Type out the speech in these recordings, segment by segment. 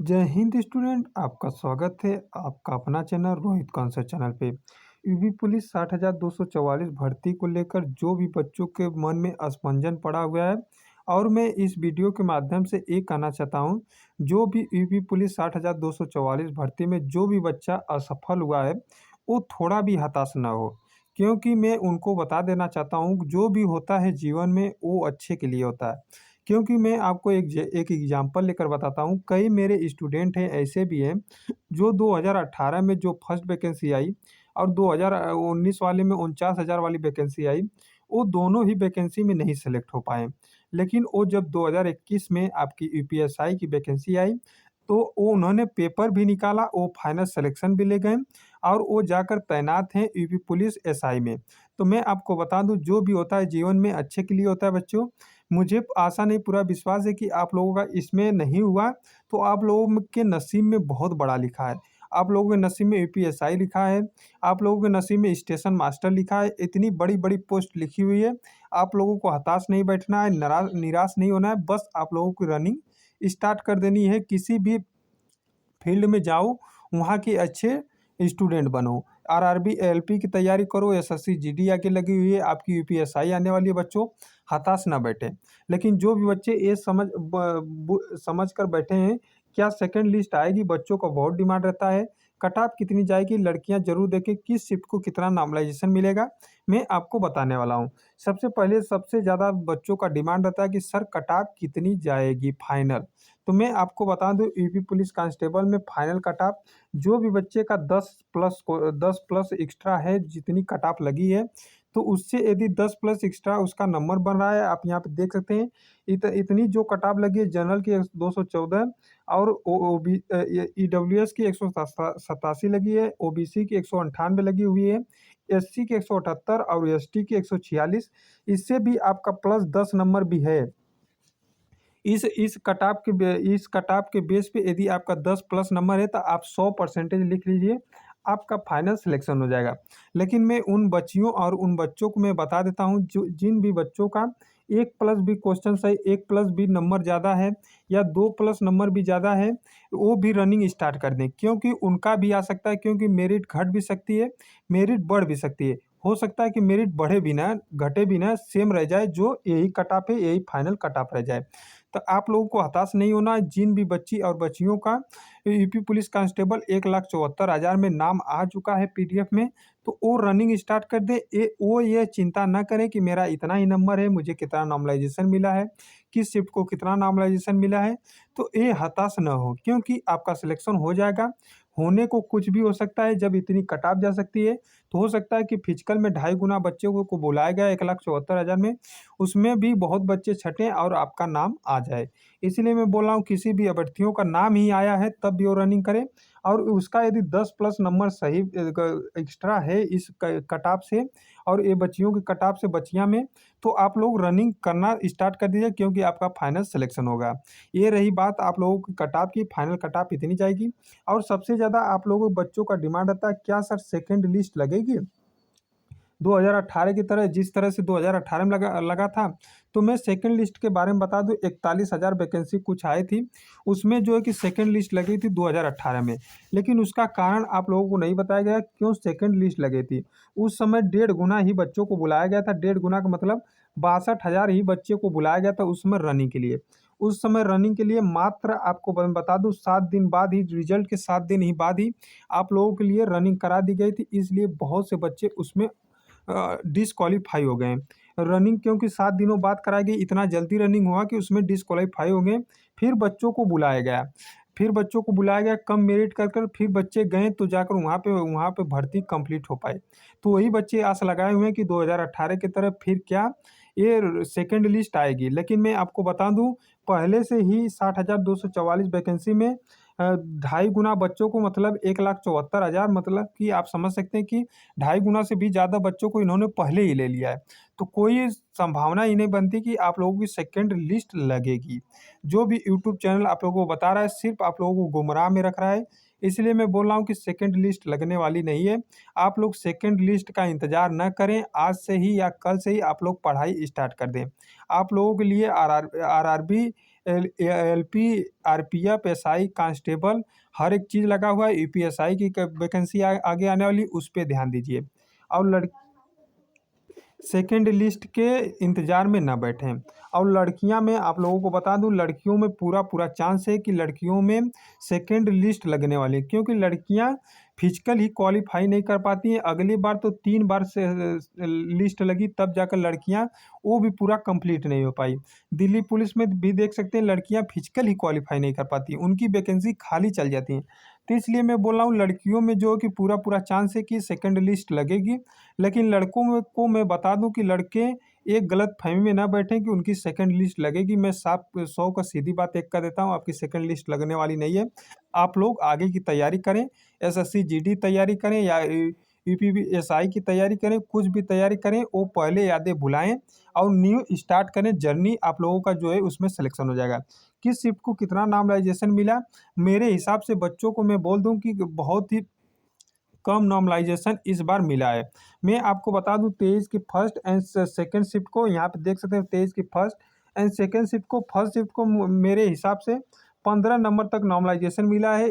जय हिंद स्टूडेंट, आपका स्वागत है आपका अपना चैनल रोहित कॉन्सेप्ट चैनल पे। यूपी पुलिस 60,244 भर्ती को लेकर जो भी बच्चों के मन में असमंजन पड़ा हुआ है, और मैं इस वीडियो के माध्यम से ये कहना चाहता हूँ, जो भी यूपी पुलिस 60,244 भर्ती में जो भी बच्चा असफल हुआ है, वो थोड़ा भी हताश ना हो। क्योंकि मैं उनको बता देना चाहता हूँ, जो भी होता है जीवन में वो अच्छे के लिए होता है। क्योंकि मैं आपको एक एग्जांपल लेकर बताता हूँ, कई मेरे स्टूडेंट हैं ऐसे भी हैं, जो 2018 में जो फर्स्ट वैकेंसी आई और 2019 वाले में 49,000 वाली वैकेंसी आई, वो दोनों ही वैकेंसी में नहीं सेलेक्ट हो पाए। लेकिन वो जब 2021 में आपकी यूपीएसआई की वैकेंसी आई, तो वो उन्होंने पेपर भी निकाला, वो फाइनल सिलेक्शन भी ले गए और वो जाकर तैनात हैं यूपी पुलिस एसआई में। तो मैं आपको बता दूँ, जो भी होता है जीवन में अच्छे के लिए होता है बच्चों। मुझे आशा नहीं, पूरा विश्वास है कि आप लोगों का इसमें नहीं हुआ, तो आप लोगों के नसीब में बहुत बड़ा लिखा है। आप लोगों के नसीब में यूपीएसआई लिखा है, आप लोगों के नसीब में स्टेशन मास्टर लिखा है, इतनी बड़ी-बड़ी पोस्ट लिखी हुई है। आप लोगों को हताश नहीं बैठना है, निराश नहीं होना है, बस आप लोगों की रनिंग स्टार्ट कर देनी है। किसी भी फील्ड में जाओ, वहाँ के अच्छे स्टूडेंट बनो। आरआरबी, एएलपी की तैयारी करो, एसएससी, जीडी आगे लगी हुई है, आपकी यूपीएसआई आने वाली है बच्चों, हताश ना बैठें। लेकिन जो भी बच्चे ये समझ कर बैठे हैं, क्या सेकंड लिस्ट आएगी, बच्चों का बहुत डिमांड रहता है, कट ऑफ कितनी जाएगी, लड़कियां जरूर देखें, किस शिफ्ट को कितना नॉर्मलाइजेशन मिलेगा, मैं आपको बताने वाला हूँ। सबसे पहले सबसे ज़्यादा बच्चों का डिमांड रहता है कि सर कट ऑफ कितनी जाएगी फाइनल। तो मैं आपको बता दूं, यूपी पुलिस कांस्टेबल में फाइनल कट ऑफ जो भी बच्चे का 10 प्लस एक्स्ट्रा है, जितनी कट ऑफ लगी है, तो उससे यदि 10 प्लस एक्स्ट्रा उसका नंबर बन रहा है, आप यहाँ पे देख सकते हैं। इतनी जो कट ऑफ लगी है, जनरल की 214 और ईडब्ल्यूएस की 187 लगी है, ओबीसी की 198 लगी हुई है, एससी की 178 और एसटी की 146। इससे भी आपका प्लस 10 नंबर भी है। इस कट ऑफ के बेस पे यदि आपका 10 प्लस नंबर है, तो आप 100% लिख लीजिए, आपका फाइनल सिलेक्शन हो जाएगा। लेकिन मैं उन बच्चियों और उन बच्चों को मैं बता देता हूँ, जो जिन भी बच्चों का 1 प्लस भी क्वेश्चन सही, 1 प्लस भी नंबर ज़्यादा है या 2 प्लस नंबर भी ज़्यादा है, वो भी रनिंग स्टार्ट कर दें, क्योंकि उनका भी आ सकता है। क्योंकि मेरिट घट भी सकती है, मेरिट बढ़ भी सकती है। हो सकता है कि मेरिट बढ़े भी ना, घटे भी ना, सेम रह जाए, जो यही कट ऑफ है, यही फाइनल कट ऑफ रह जाए। तो आप लोगों को हताश नहीं होना है। जिन भी बच्ची और बच्चियों का यूपी पुलिस कांस्टेबल 1,74,000 में नाम आ चुका है पीडीएफ में, तो वो रनिंग स्टार्ट कर दे। ये चिंता ना करें कि मेरा इतना ही नंबर है, मुझे कितना नॉर्मलाइजेशन मिला है, किस शिफ्ट को कितना नॉर्मलाइजेशन मिला है। तो ये हताश ना हो, क्योंकि आपका सिलेक्शन हो जाएगा। होने को कुछ भी हो सकता है, जब इतनी कट ऑफ जा सकती है, तो हो सकता है कि फिजिकल में 2.5 गुना बच्चों को बुलाया गया 1,74,000 में, उसमें भी बहुत बच्चे छटें और आपका नाम आ जाए। इसीलिए मैं बोल रहा हूँ, किसी भी अभ्यर्थियों का नाम ही आया है तब भी वो रनिंग करें, और उसका यदि 10 प्लस नंबर सही एक्स्ट्रा है इस कट ऑफ से, और ये बच्चियों की कट ऑफ से बच्चियां में, तो आप लोग रनिंग करना स्टार्ट कर दीजिए, क्योंकि आपका फाइनल सिलेक्शन होगा। ये रही बात आप लोगों की कट ऑफ की, फाइनल कट ऑफ इतनी जाएगी। और सबसे ज़्यादा आप लोगों के बच्चों का डिमांड रहता है, क्या सर सेकेंड लिस्ट लगेगी 2018 की तरह, जिस तरह से 2018 में लगा लगा था। तो मैं सेकंड लिस्ट के बारे में बता दूं, 41,000 वैकेंसी कुछ आई थी, उसमें जो है कि सेकंड लिस्ट लगी थी 2018 में। लेकिन उसका कारण आप लोगों को नहीं बताया गया, क्यों सेकंड लिस्ट लगी थी। उस समय 1.5 गुना ही बच्चों को बुलाया गया था। 1.5 गुना का मतलब 62,000 ही बच्चे को बुलाया गया था उस समय रनिंग के लिए। उस समय रनिंग के लिए मात्र आपको मैं बता दूं, 7 दिन बाद ही, रिजल्ट के 7 दिन ही बाद ही आप लोगों के लिए रनिंग करा दी गई थी। इसलिए बहुत से बच्चे उसमें डिसक्वालीफाई हो गए। रनिंग क्योंकि 7 दिनों बाद कराई गई, इतना जल्दी रनिंग हुआ कि उसमें डिसक्वालीफाई हो गए। फिर बच्चों को बुलाया गया, कम मेरिट कर फिर बच्चे गए, तो जाकर वहाँ पे भर्ती कंप्लीट हो पाई। तो वही बच्चे आस लगाए हुए हैं कि 2018 की तरह फिर क्या ये सेकंड लिस्ट आएगी। लेकिन मैं आपको बता दूं, पहले से ही 60,244 वैकेंसी में 2.5 गुना बच्चों को, मतलब 1,74,000, मतलब कि आप समझ सकते हैं कि 2.5 गुना से भी ज़्यादा बच्चों को इन्होंने पहले ही ले लिया है। तो कोई संभावना ही नहीं बनती कि आप लोगों की सेकंड लिस्ट लगेगी। जो भी यूट्यूब चैनल आप लोगों को बता रहा है, सिर्फ आप लोगों को गुमराह में रख रहा है। इसलिए मैं बोल रहा हूँ कि सेकंड लिस्ट लगने वाली नहीं है। आप लोग सेकंड लिस्ट का इंतज़ार न करें, आज से ही या कल से ही आप लोग पढ़ाई स्टार्ट कर दें। आप लोगों के लिए RRB LP, RPF, SI, constable हर एक चीज़ लगा हुआ है। यूपीएसआई की वैकेंसी आगे आने वाली, उस पर ध्यान दीजिए। और सेकेंड लिस्ट के इंतज़ार में ना बैठें। और लड़कियां में आप लोगों को बता दूं, लड़कियों में पूरा पूरा चांस है कि लड़कियों में सेकेंड लिस्ट लगने वाली है, क्योंकि लड़कियां फिजिकल ही क्वालिफाई नहीं कर पाती हैं। अगली बार तो 3 बार से लिस्ट लगी, तब जाकर लड़कियां वो भी पूरा कंप्लीट नहीं हो पाई। दिल्ली पुलिस में भी देख सकते हैं, लड़कियां फिजिकल ही क्वालिफाई नहीं कर पाती, उनकी वैकेंसी खाली चल जाती हैं। तो इसलिए मैं बोल रहा हूँ, लड़कियों में जो है कि पूरा पूरा चांस है कि सेकंड लिस्ट लगेगी। लेकिन लड़कों में को मैं बता दूं कि लड़के एक गलत फहमी में ना बैठें कि उनकी सेकंड लिस्ट लगेगी। मैं साफ 100 का सीधी बात एक कर देता हूं, आपकी सेकंड लिस्ट लगने वाली नहीं है। आप लोग आगे की तैयारी करें, एसएससी जीडी तैयारी करें या यूपीपीएसआई की तैयारी करें, कुछ भी तैयारी करें, वो पहले यादें भुलाएं और न्यू स्टार्ट करें जर्नी। आप लोगों का जो है उसमें सिलेक्शन हो जाएगा। किस शिफ्ट को कितना नॉर्मलाइजेशन मिला, मेरे हिसाब से बच्चों को मैं बोल दूं कि बहुत ही कम नॉर्मलाइजेशन इस बार मिला है। मैं आपको बता दूं, 23 की फर्स्ट एंड सेकंड शिफ्ट को यहाँ पे देख सकते हैं। 23 की फर्स्ट एंड सेकंड शिफ्ट को, फर्स्ट शिफ्ट को मेरे हिसाब से 15 नंबर तक नॉर्मलाइजेशन मिला है।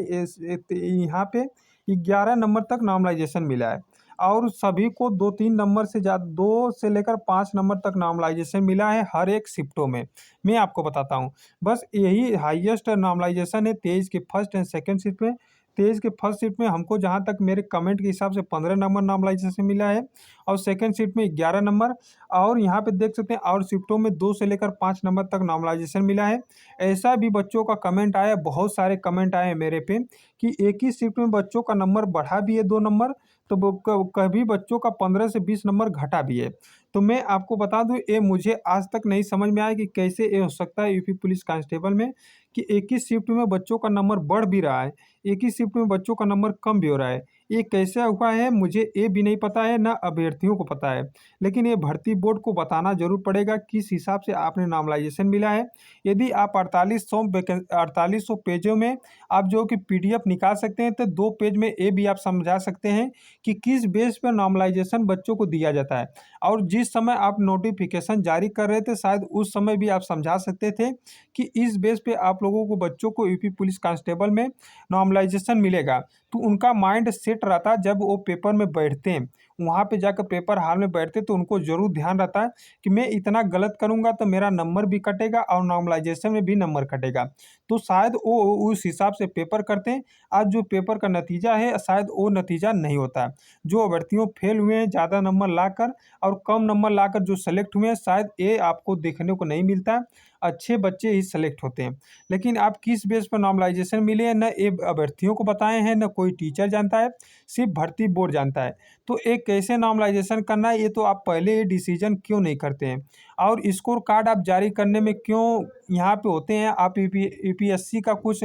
यहाँ पे 11 नंबर तक नॉर्मलाइजेशन मिला है। और सभी को 2-3 नंबर से ज़्यादा, 2 से लेकर 5 नंबर तक नॉर्मलाइजेशन मिला है हर एक शिफ्टों में। मैं आपको बताता हूँ, बस यही हाईएस्ट नॉर्मलाइजेशन है 23 की फर्स्ट एंड सेकंड शिफ्ट में। 23 के फर्स्ट शिफ्ट में हमको जहाँ तक मेरे कमेंट के हिसाब से 15 नंबर नॉर्मलाइजेशन मिला है, और सेकंड शिफ्ट में 11 नंबर। और यहाँ पे देख सकते हैं, और शिफ्टों में 2 से लेकर 5 नंबर तक नॉर्मलाइजेशन मिला है। ऐसा भी बच्चों का कमेंट आया, बहुत सारे कमेंट आए हैं मेरे पे कि एक ही शिफ्ट में बच्चों का नंबर बढ़ा भी है 2 नंबर, तो कभी बच्चों का 15 से 20 नंबर घटा भी है। तो मैं आपको बता दूं, ये मुझे आज तक नहीं समझ में आया कि कैसे ये हो सकता है यूपी पुलिस कांस्टेबल में कि एक ही शिफ्ट में बच्चों का नंबर बढ़ भी रहा है, एक ही शिफ्ट में बच्चों का नंबर कम भी हो रहा है। ये कैसे हुआ है मुझे ये भी नहीं पता है, ना अभ्यर्थियों को पता है। लेकिन ये भर्ती बोर्ड को बताना जरूर पड़ेगा किस हिसाब से आपने नॉर्मलाइजेशन मिला है। यदि आप 4800 पेजों में आप जो कि पीडीएफ निकाल सकते हैं, तो 2 पेज में ये भी आप समझा सकते हैं कि किस बेस पर नॉर्मलाइजेशन बच्चों को दिया जाता है। और जिस समय आप नोटिफिकेशन जारी कर रहे थे, शायद उस समय भी आप समझा सकते थे कि इस बेस पे आप लोगों को, बच्चों को यूपी पुलिस कांस्टेबल में नॉर्मलाइजेशन मिलेगा। तो उनका माइंड सेट रहता है, जब वो पेपर में बैठते हैं, वहाँ पे जाकर पेपर हॉल में बैठते, तो उनको जरूर ध्यान रहता है कि मैं इतना गलत करूँगा तो मेरा नंबर भी कटेगा और नॉर्मलाइजेशन में भी नंबर कटेगा। तो शायद वो उस हिसाब से पेपर करते हैं। आज जो पेपर का नतीजा है, शायद वो नतीजा नहीं होता है। जो अभ्यर्थियों फेल हुए हैं ज़्यादा नंबर लाकर और कम नंबर लाकर जो सेलेक्ट हुए हैं, शायद ये आपको देखने को नहीं मिलता है। अच्छे बच्चे ही सेलेक्ट होते हैं। लेकिन आप किस बेस पर नॉर्मलाइजेशन मिले हैं, न ये अभ्यर्थियों को बताए हैं, न कोई टीचर जानता है, सिर्फ भर्ती बोर्ड जानता है। तो एक कैसे नॉर्मलाइजेशन करना है, ये तो आप पहले ये डिसीजन क्यों नहीं करते हैं? और स्कोर कार्ड आप जारी करने में क्यों यहाँ पे होते हैं? आप यूपीएससी का कुछ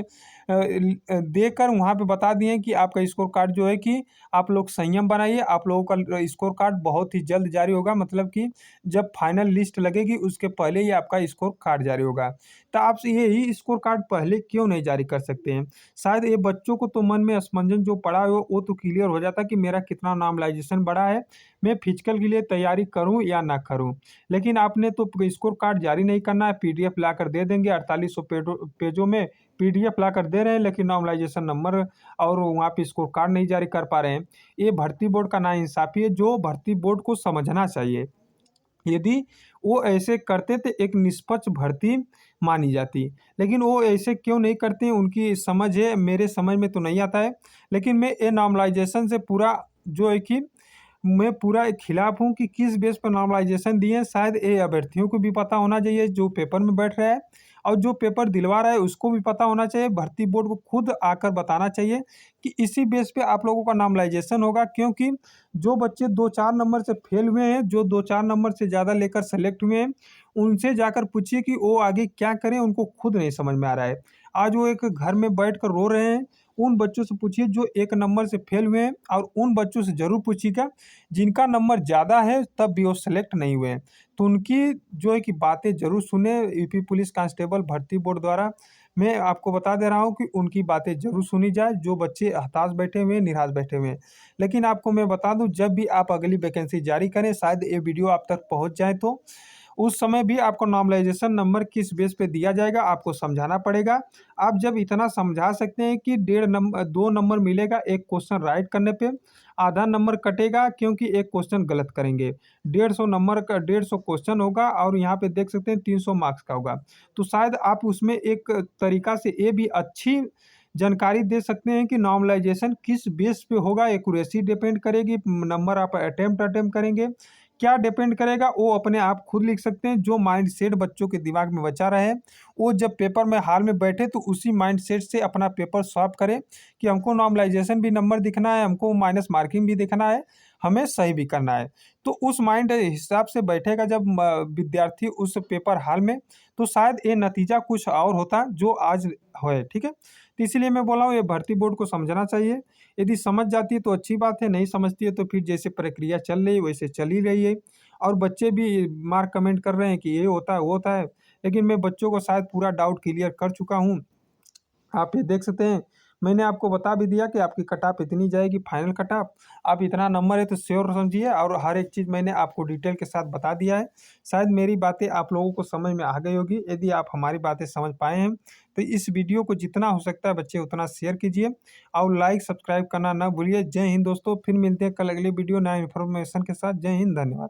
देकर वहाँ पे बता दिए कि आपका स्कोर कार्ड जो है कि आप लोग संयम बनाइए, आप लोगों का स्कोर कार्ड बहुत ही जल्द जारी होगा। मतलब कि जब फाइनल लिस्ट लगेगी उसके पहले ही आपका स्कोर कार्ड जारी होगा। तो आप यही स्कोर कार्ड पहले क्यों नहीं जारी कर सकते हैं? शायद ये बच्चों को तो मन में असमंजस जो पड़ा है वो तो क्लियर हो जाता कि मेरा कितना नॉर्मलाइजेशन बढ़ा है, मैं फिजिकल के लिए तैयारी करूं या ना करूं। लेकिन आपने तो स्कोर कार्ड जारी नहीं करना है, पीडीएफ लाकर दे देंगे। 4800 पेजों में पीडीएफ लाकर दे रहे हैं, लेकिन नॉर्मलाइजेशन नंबर और वहाँ पे स्कोर कार्ड नहीं जारी कर पा रहे हैं। ये भर्ती बोर्ड का नाइंसाफ़ी है, जो भर्ती बोर्ड को समझना चाहिए। यदि वो ऐसे करते तो एक निष्पक्ष भर्ती मानी जाती, लेकिन वो ऐसे क्यों नहीं करते, उनकी समझ है, मेरे समझ में तो नहीं आता है। लेकिन मैं ये नॉर्मलाइजेशन से पूरा जो है कि मैं पूरा खिलाफ हूँ कि किस बेस पर नॉर्मलाइजेशन दिए। शायद ये अभ्यर्थियों को भी पता होना चाहिए जो पेपर में बैठ रहा है, और जो पेपर दिलवा रहा है उसको भी पता होना चाहिए। भर्ती बोर्ड को खुद आकर बताना चाहिए कि इसी बेस पे आप लोगों का नॉर्मलाइजेशन होगा। क्योंकि जो बच्चे 2-4 नंबर से फेल हुए हैं, जो 2-4 नंबर से ज़्यादा लेकर सेलेक्ट हुए हैं, उनसे जाकर पूछिए कि वो आगे क्या करें, उनको खुद नहीं समझ में आ रहा है। आज वो एक घर में बैठ कर रो रहे हैं। उन बच्चों से पूछिए जो 1 नंबर से फेल हुए हैं, और उन बच्चों से ज़रूर पूछिएगा जिनका नंबर ज़्यादा है तब भी वो सेलेक्ट नहीं हुए हैं। तो उनकी जो है कि बातें ज़रूर सुने। यूपी पुलिस कांस्टेबल भर्ती बोर्ड द्वारा मैं आपको बता दे रहा हूँ कि उनकी बातें ज़रूर सुनी जाए, जो बच्चे हताश बैठे हुए हैं, निराश बैठे हुए हैं। लेकिन आपको मैं बता दूँ, जब भी आप अगली वैकेंसी जारी करें, शायद ये वीडियो आप तक पहुँच जाए, तो उस समय भी आपको नॉर्मलाइजेशन नंबर किस बेस पे दिया जाएगा आपको समझाना पड़ेगा। आप जब इतना समझा सकते हैं कि 2 नंबर मिलेगा एक क्वेश्चन राइट करने पे, आधा नंबर कटेगा क्योंकि एक क्वेश्चन गलत करेंगे। 150 नंबर का 150 क्वेश्चन होगा और यहाँ पे देख सकते हैं 300 मार्क्स का होगा। तो शायद आप उसमें एक तरीका से ये भी अच्छी जानकारी दे सकते हैं कि नॉर्मलाइजेशन किस बेस पे होगा, एक्यूरेसी डिपेंड करेगी, नंबर आप अटेम्प्ट करेंगे, क्या डिपेंड करेगा वो अपने आप खुद लिख सकते हैं। जो माइंडसेट बच्चों के दिमाग में बचा रहे, वो जब पेपर में हाल में बैठे तो उसी माइंडसेट से अपना पेपर सॉल्व करें कि हमको नॉर्मलाइजेशन भी नंबर दिखना है, हमको माइनस मार्किंग भी दिखना है, हमें सही भी करना है। तो उस माइंड हिसाब से बैठेगा जब विद्यार्थी उस पेपर हाल में, तो शायद ये नतीजा कुछ और होता जो आज है, ठीक है। तो इसीलिए मैं बोला हूँ ये भर्ती बोर्ड को समझना चाहिए। यदि समझ जाती है तो अच्छी बात है, नहीं समझती है तो फिर जैसे प्रक्रिया चल रही है वैसे चल ही रही है। और बच्चे भी मार्क कमेंट कर रहे हैं कि ये होता है वो होता है, लेकिन मैं बच्चों को शायद पूरा डाउट क्लियर कर चुका हूँ। आप ये देख सकते हैं, मैंने आपको बता भी दिया कि आपकी कट ऑफ इतनी जाएगी, फाइनल कट ऑफ। आप इतना नंबर है तो श्योर समझिए, और हर एक चीज़ मैंने आपको डिटेल के साथ बता दिया है। शायद मेरी बातें आप लोगों को समझ में आ गई होगी। यदि आप हमारी बातें समझ पाए हैं तो इस वीडियो को जितना हो सकता है बच्चे उतना शेयर कीजिए और लाइक सब्सक्राइब करना ना भूलिए। जय हिंद दोस्तों, फिर मिलते हैं कल अगली वीडियो नया इन्फॉर्मेशन के साथ। जय हिंद, धन्यवाद।